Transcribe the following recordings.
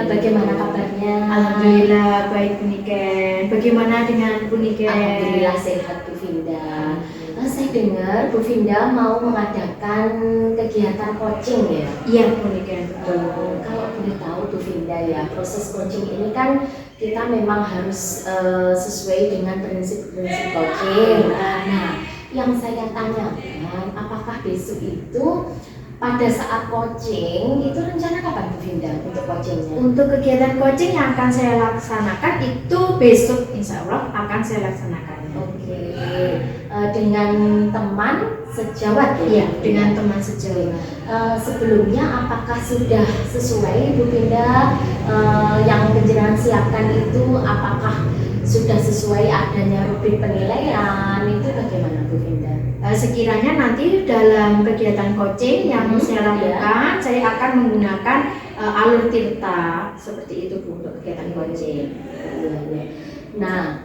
bagaimana kabarnya? Alhamdulillah baik Bu Niken. Bagaimana dengan Bu Niken? Alhamdulillah sehat Bu Vinda. Saya dengar Bu Vinda mau mengadakan kegiatan coaching ya? Iya Bu Niken. Kalau boleh tahu Bu Vinda ya, proses coaching ini kan kita memang harus sesuai dengan prinsip-prinsip coaching. Nah, yang saya tanyakan, apakah besok itu pada saat coaching itu rencana kapan Bu Vinda untuk coachingnya? Untuk kegiatan coaching yang akan saya laksanakan itu besok insya Allah akan saya laksanakan. Oke, dengan teman sejawat ya? Iya, dengan teman sejawat. Sebelumnya apakah sudah sesuai Bu Vinda yang penjelasan siapkan itu, apakah sudah sesuai adanya rubrik penilaian, itu bagaimana Bu Vinda? Sekiranya nanti dalam kegiatan coaching yang saya lakukan, saya akan menggunakan alur tirta seperti itu Bu untuk kegiatan coaching. Nah,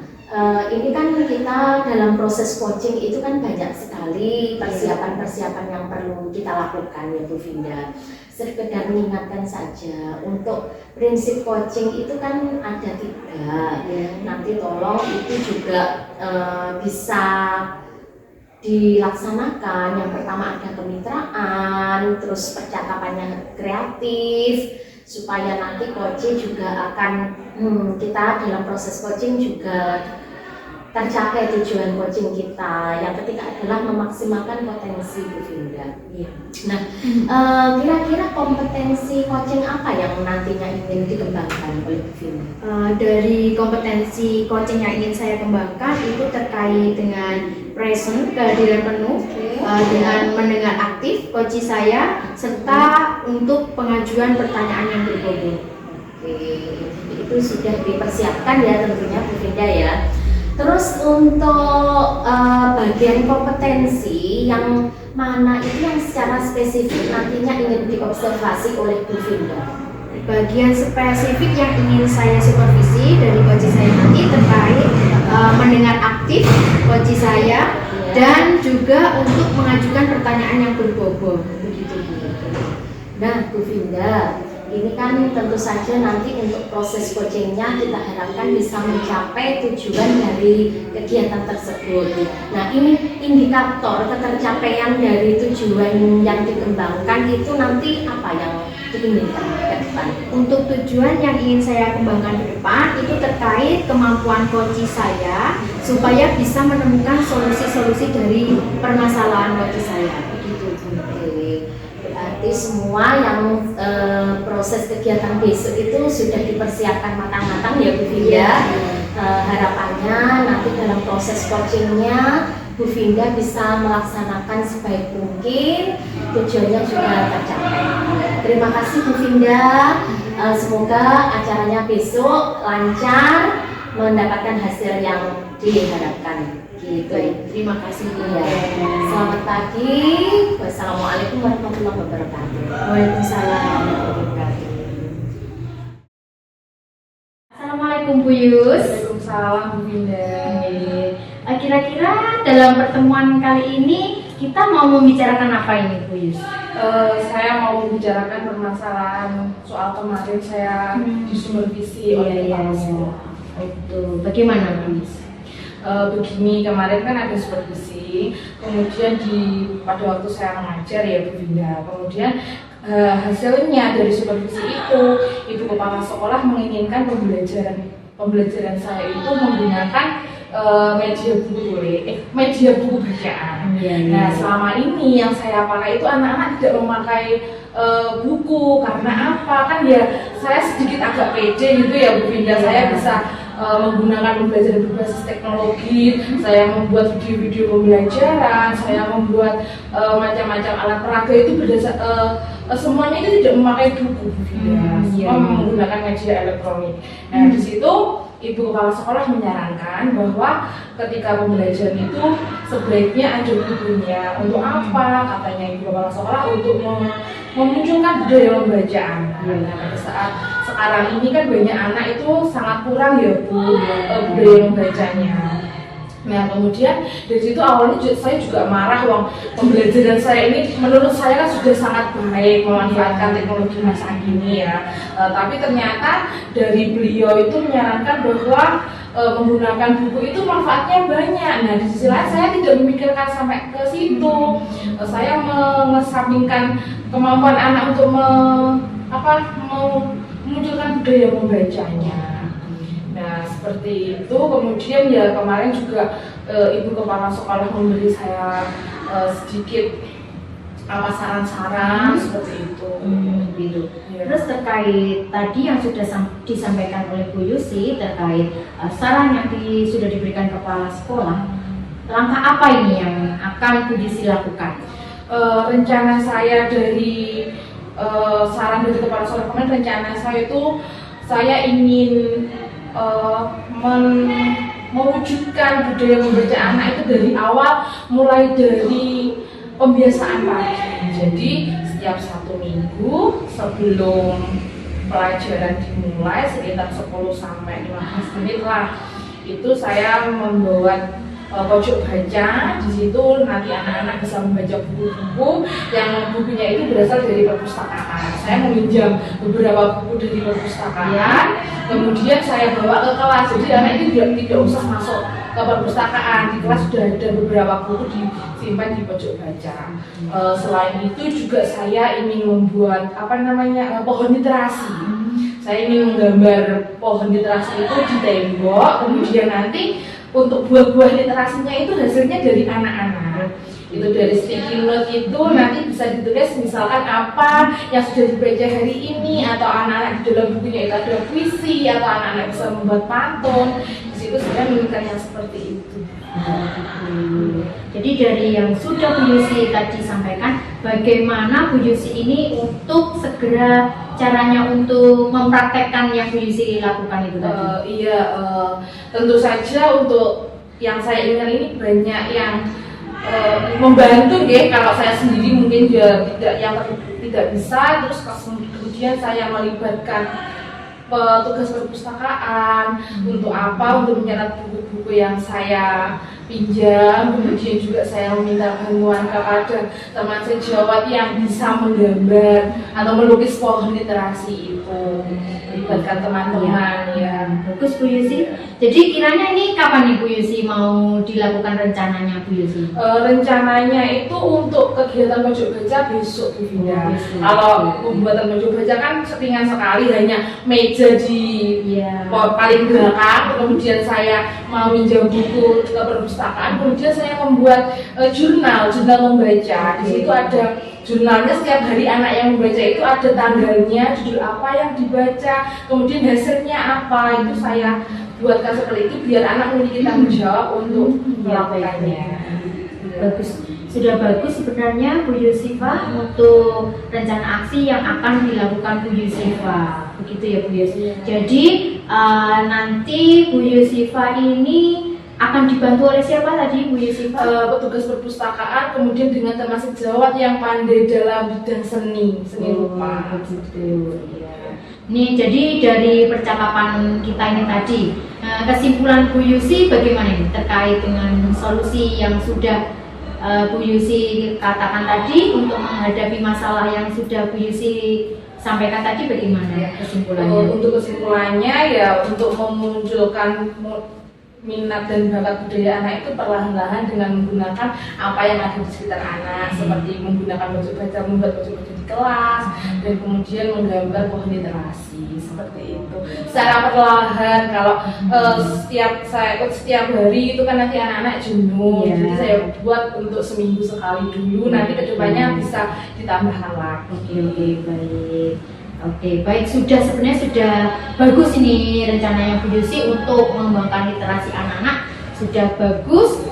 ini kan kita dalam proses coaching itu kan banyak sekali persiapan-persiapan yang perlu kita lakukan ya Bu Vinda. Sekedar mengingatkan saja, untuk prinsip coaching itu kan ada 3. Nanti tolong itu juga bisa dilaksanakan. Yang pertama ada kemitraan, terus percakapannya kreatif, supaya nanti coaching juga akan kita dalam proses coaching juga tercapai tujuan coaching kita. Yang ketiga adalah memaksimalkan potensi Bu Vinda. Nah, kira-kira kompetensi coaching apa yang nantinya ingin dikembangkan oleh Bu Vinda? Dari kompetensi coaching yang ingin saya kembangkan itu terkait dengan present, kehadiran penuh, dengan mendengar aktif coach saya, serta untuk pengajuan pertanyaan yang berbobot. Oke, itu sudah dipersiapkan ya tentunya Bu Vinda ya. Terus untuk bagian kompetensi yang mana itu yang secara spesifik nantinya ingin diobservasi oleh Bu Vinda? Bagian spesifik yang ingin saya supervisi dari coach saya nanti terkait mendengar aktif coach saya dan juga untuk mengajukan pertanyaan yang berbobot. Begitu Bu. Nah Bu Vinda, ini kan tentu saja nanti untuk proses coachingnya kita harapkan bisa mencapai tujuan dari kegiatan tersebut. Nah ini indikator ketercapaian dari tujuan yang dikembangkan itu nanti apa yang diinginkan ke depan? Untuk tujuan yang ingin saya kembangkan ke depan itu terkait kemampuan coach saya supaya bisa menemukan solusi-solusi dari permasalahan coach saya. Begitu Bu. Berarti semua yang proses kegiatan besok itu sudah dipersiapkan matang-matang ya Bu Vinda. Harapannya nanti dalam proses coachingnya Bu Vinda bisa melaksanakan sebaik mungkin, tujuannya juga tercapai. Terima kasih Bu Vinda. Semoga acaranya besok lancar, mendapatkan hasil yang diharapkan. Gitu. Terima kasih Bu. Selamat pagi. Wassalamualaikum warahmatullahi wabarakatuh. Waalaikumsalam warahmatullahi wabarakatuh. Assalamualaikum Bu Yus. Waalaikumsalam Bu Vinda. Kira-kira dalam pertemuan kali ini kita mau membicarakan apa ini Bu Yus? Saya mau membicarakan permasalahan soal kemarin saya disupervisi oleh kepala sekolah. Itu bagaimana Bu Yus? Begini, kemarin kan ada supervisi, kemudian pada waktu saya mengajar ya Bu Vinda, kemudian hasilnya dari supervisi itu Ibu Kepala Sekolah menginginkan pembelajaran saya itu menggunakan media buku bacaan. Nah selama ini yang saya pakai itu anak-anak tidak memakai buku. Karena apa? Kan ya saya sedikit agak pede gitu ya Bu Vinda, saya bisa menggunakan pembelajaran berbasis teknologi, saya membuat video-video pembelajaran, saya membuat macam-macam alat peraga itu semuanya itu tidak memakai buku, semua menggunakan media elektronik. Nah di situ Ibu Kepala Sekolah menyarankan bahwa ketika pembelajaran itu sebaiknya ada bukunya. Untuk apa? Katanya Ibu Kepala Sekolah untuk memunculkan budaya pembacaan. Nah, pada saat sekarang ini kan banyak anak itu sangat kurang ya Bu budaya membacanya. Nah kemudian dari situ awalnya saya juga marah, wong pembelajaran saya ini menurut saya kan sudah sangat baik memanfaatkan teknologi masa kini ya. Tapi ternyata dari beliau itu menyarankan bahwa menggunakan buku itu manfaatnya banyak. Nah di sisi lain saya tidak memikirkan sampai ke situ. Saya mengesampingkan kemampuan anak untuk memunculkan budaya membacanya. Nah seperti itu. Kemudian ya kemarin juga ibu kepala sekolah memberi saya sedikit saran-saran seperti itu. Gitu. Ya. Terus terkait tadi yang sudah disampaikan oleh Bu Yusi terkait saran yang sudah diberikan kepala sekolah, langkah apa ini yang akan Bu Yusi lakukan? Rencana saya dari saran dari kepala sekolah kemarin, rencana saya itu saya ingin mewujudkan budaya membaca anak itu dari awal, mulai dari pembiasaan pagi. Jadi setiap 1 minggu sebelum pelajaran dimulai sekitar 10 sampai 15 menit lah, itu saya membuat pojok baca. Di situ nanti anak-anak bisa membaca buku-buku yang bukunya itu berasal dari perpustakaan. Saya meminjam beberapa buku dari perpustakaan, kemudian saya bawa ke kelas. Jadi anak itu tidak usah masuk ke perpustakaan, di kelas sudah ada beberapa buku disimpan di pojok baca. Selain itu juga saya ingin membuat pohon literasi. Saya ingin menggambar pohon literasi itu di tembok, kemudian nanti untuk buah-buah literasinya itu hasilnya dari anak-anak. Itu dari sticky note itu nanti bisa ditulis misalkan apa yang sudah dibaca hari ini, atau anak-anak di dalam bukunya itu ada puisi, atau anak-anak bisa membuat pantun. Di situ saya menginginkan yang seperti itu. Jadi dari yang sudah Bu Yusi tadi sampaikan, bagaimana Bu Yusi ini untuk segera caranya untuk mempraktekkan yang Bu Yusi lakukan itu tadi? Tentu saja untuk yang saya inginkan ini banyak yang membantu ya. Kalau saya sendiri mungkin juga tidak bisa, terus kemudian saya melibatkan petugas perpustakaan. Untuk apa? Untuk mencatat buku-buku yang saya pinjam. Kemudian juga saya meminta bantuan kepada teman sejawat yang bisa menggambar atau melukis pohon literasi itu, melibatkan teman-teman ya. Bagus Bu Yusi. Jadi kiranya ini kapan nih Bu Yusi mau dilakukan rencananya Bu Yusi? Rencananya itu untuk kegiatan pojok baca besok Bu Vinda. Kalau pembuatan pojok baca kan ringan sekali, hanya meja di paling belakang, kemudian saya mau minjam buku ke perpustakaan, kemudian saya membuat jurnal membaca. Di situ ada jurnalnya, setiap hari anak yang membaca itu ada tanggalnya, judul apa yang dibaca, kemudian hasilnya apa. Itu saya buatkan seperti itu biar anak memiliki tanggung jawab untuk melakukannya. Bagus, sudah bagus sebenarnya Bu Yusifa untuk rencana aksi yang akan dilakukan Bu Yusifa. Begitu ya Bu Yusifa. Jadi nanti Bu Yusifa ini akan dibantu oleh siapa tadi Bu Yusifa? Petugas perpustakaan, kemudian dengan teman sejawat yang pandai dalam bidang seni rupa. Begitu. Ya. Nih, jadi dari percakapan kita ini tadi, kesimpulan Bu Yusi bagaimana ini terkait dengan solusi yang sudah Bu Yusi katakan tadi untuk menghadapi masalah yang sudah Bu Yusi sampaikan tadi, bagaimana kesimpulannya? Untuk kesimpulannya ya, untuk memunculkan minat dan bakat budaya anak itu perlahan-lahan dengan menggunakan apa yang ada di sekitar anak, seperti menggunakan pojok baca, membuat pojok baca di kelas, dan kemudian menggambar pohon literasi seperti itu. Secara perlahan, kalau setiap hari itu kan nanti anak-anak jenuh, jadi saya buat untuk seminggu sekali dulu, nanti kedepannya bisa ditambahkan lagi. Oke, baik. Oke, baik, sebenarnya sudah bagus ini rencananya Bu Yusi untuk mengembangkan literasi anak-anak, sudah bagus,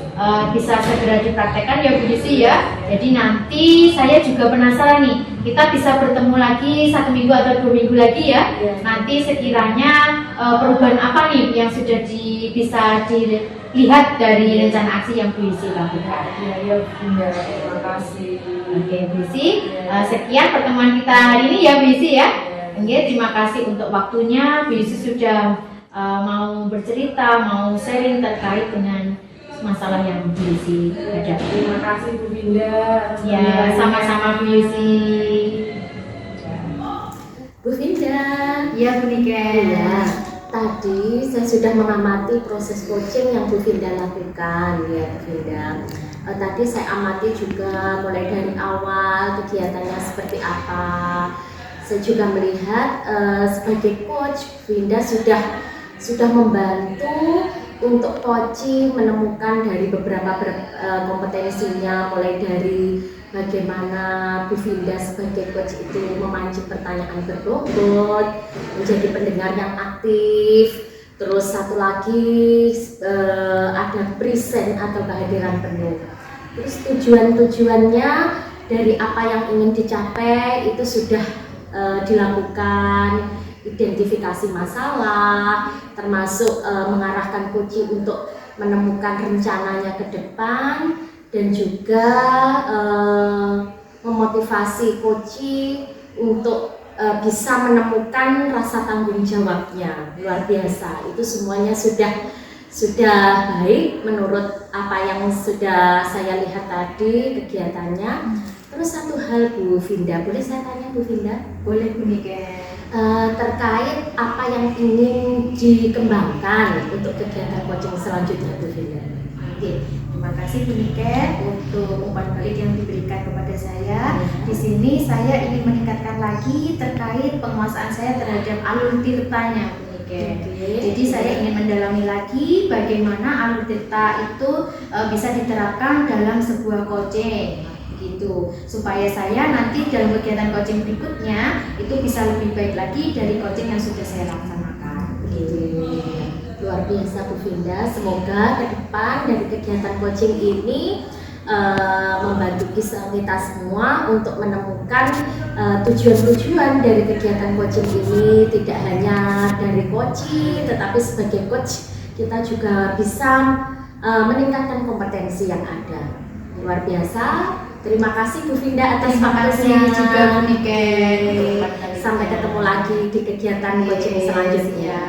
bisa segera dipraktekkan ya Bu Yusi ya. Jadi nanti saya juga penasaran nih, kita bisa bertemu lagi 1 minggu atau 2 minggu lagi ya. Nanti sekiranya perubahan apa nih yang sudah bisa dilihat dari rencana aksi yang Bu Yusi lakukan. Ya, terima kasih. Oke Bu Yusi, sekian pertemuan kita hari ini ya Bu Yusi ya. Oke, terima kasih untuk waktunya. Bu Yusi sudah mau bercerita, mau sharing terkait dengan masalah yang Bu Yusi hadapi. Terima kasih Bu Finda. Ya, sama-sama Bu Yusi. Bu Finda. Ya Bu Niken. Iya, tadi saya sudah mengamati proses coaching yang Bu Finda lakukan ya Bu Finda. Tadi saya amati juga mulai dari awal kegiatannya seperti apa. Saya juga melihat sebagai coach Bu Finda sudah membantu untuk coaching menemukan dari beberapa kompetensinya, mulai dari bagaimana Bu Finda sebagai coach itu memancing pertanyaan berbobot, menjadi pendengar yang aktif. Terus satu lagi ada present atau kehadiran penuh. Terus tujuannya dari apa yang ingin dicapai itu sudah dilakukan, identifikasi masalah, termasuk mengarahkan coaching untuk menemukan rencananya ke depan, dan juga memotivasi coaching untuk bisa menemukan rasa tanggung jawabnya. Luar biasa, itu semuanya sudah baik menurut apa yang sudah saya lihat tadi kegiatannya. Terus satu hal Bu Finda, boleh saya tanya Bu Finda? Boleh Bu Niken. Terkait apa yang ingin dikembangkan untuk kegiatan coaching selanjutnya Bu Finda? Oke, terima kasih Bu Niken untuk umpan balik yang diberikan kepada saya. Di sini saya ingin meningkatkan lagi terkait penguasaan saya terhadap alur tirtanya Bu Niken. Jadi saya ingin mendalami lagi bagaimana alur tirta itu bisa diterapkan dalam sebuah coaching. Gitu, supaya saya nanti dalam kegiatan coaching berikutnya itu bisa lebih baik lagi dari coaching yang sudah saya laksanakan. Begitu. Luar biasa Bu Finda, semoga ke depan dari kegiatan coaching ini membantu kita semua untuk menemukan tujuan-tujuan dari kegiatan coaching ini. Tidak hanya dari coaching, tetapi sebagai coach kita juga bisa meningkatkan kompetensi yang ada. Luar biasa. Terima kasih Bu Finda atas Terima kasih waktunya. juga Bu Niken. Sampai ketemu lagi di kegiatan coaching selanjutnya.